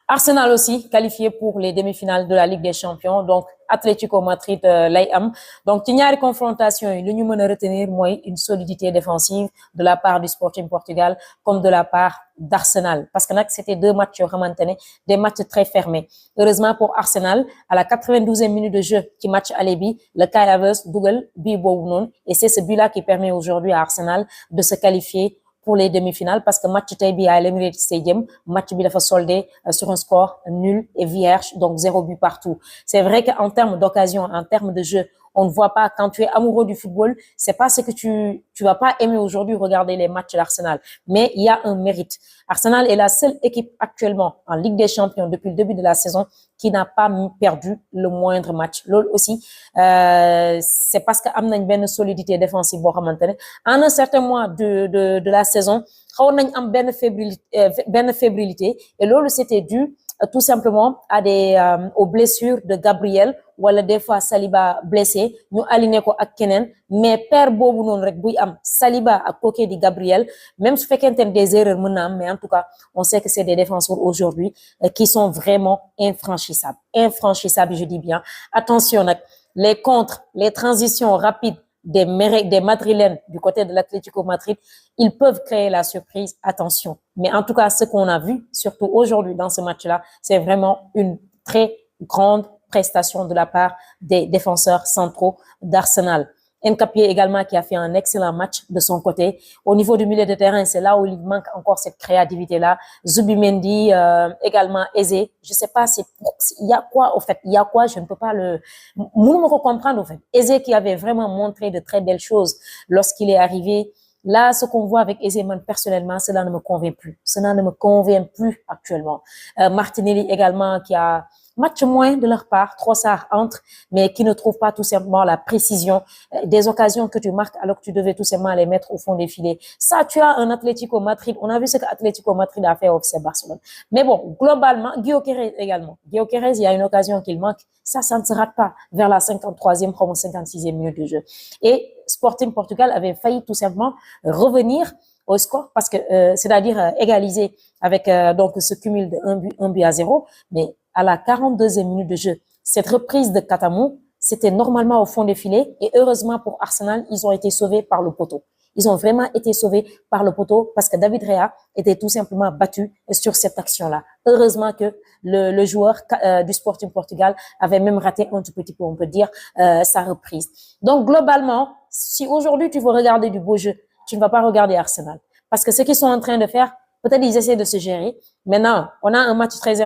Arsenal aussi qualifié pour les demi-finales de la Ligue des Champions. Donc, Atlético Madrid lay am. Donc, ci ñaari confrontation yi lu ñu mën a retenir mooy une solidité défensive de la part du Sporting Portugal comme de la part d'Arsenal. Parce que nag, c'était deux matchs yoo xamante ne des matchs très fermés. Heureusement pour Arsenal, à la 92e minute de jeu ci match aller bi, le Kai Havertz dugal bii boobu noonu. Et c'est ce but-là qui permet aujourd'hui à Arsenal de se qualifier pour les demi-finales parce que match tey bi à l'Emirates Stadium, match bi dafa soldé sur un score nul et vierge, donc 0 but partout. C'est vrai qu'en termes d'occasion, en termes de jeu, on ne voit pas quand tu es amoureux du football, c'est pas ce que tu vas pas aimer aujourd'hui regarder les matchs d'Arsenal, mais il y a un mérite. Arsenal est la seule équipe actuellement en Ligue des Champions depuis le début de la saison qui n'a pas perdu le moindre match. Loolu aussi, c'est parce que am nañ benn solidité défensive boo xamante ne en un certain mois de la saison xawoon nañ am benn fébrilité et loolu c'était dû tout simplement à aux blessures de Gabriel wala des fois Saliba blessé ñu aligné ko ak keneen mais paire boobu noonu rek buy am Saliba ak kooku di Gabriel même su fekkente ne des erreurs mën na am mais en tout cas on sait que c'est des défenseurs aujourd'hui qui sont vraiment infranchissables je dis bien attention nag les contres les transitions rapides des Madrilènes du côté de l'Atlético Madrid, ils peuvent créer la surprise, attention. Mais en tout cas, ce qu'on a vu, surtout aujourd'hui dans ce match-là, c'est vraiment une très grande prestation de la part des défenseurs centraux d'Arsenal. Nkapie également qui a fait un excellent match de son côté. Au niveau du milieu de terrain, c'est là où il manque encore cette créativité-là. Zubimendi, également Eze. Je sais pas, il y a quoi, au fait? Il y a quoi? Je ne peux pas me comprendre, au fait. Eze qui avait vraiment montré de très belles choses lorsqu'il est arrivé. Là, ce qu'on voit avec Ezeman, personnellement, cela ne me convient plus. Cela ne me convient plus actuellement. Martinelli également qui a match moins de leur part, Trossard entre, mais qui ne trouve pas tout simplement la précision des occasions que tu marques alors que tu devais tout simplement les mettre au fond des filets. Ça, tu as un Atlético Madrid. On a vu ce que Atlético Madrid a fait au FC Barcelone. Mais bon, globalement, Guillaume Quérez également. Guillaume Quérez, il y a une occasion qu'il manque. Ça ne se rate pas vers la 53e, 56e minute de jeu. Et Sporting Portugal avait failli tout simplement revenir au score parce que c'est-à-dire égaliser avec donc ce cumul de un but à 0, mais à la 42e minute de jeu, cette reprise de Katamou, c'était normalement au fond des filets et heureusement pour Arsenal, ils ont été sauvés par le poteau. Ils ont vraiment été sauvés par le poteau parce que David Rea était tout simplement battu sur cette action-là. Heureusement que le joueur du Sporting Portugal avait même raté un tout petit peu, on peut dire, sa reprise. Donc globalement, si aujourd'hui tu veux regarder du beau jeu, tu ne vas pas regarder Arsenal. Parce que ce qu'ils sont en train de faire, peut-être ils essaient de se gérer. Maintenant, on a un match très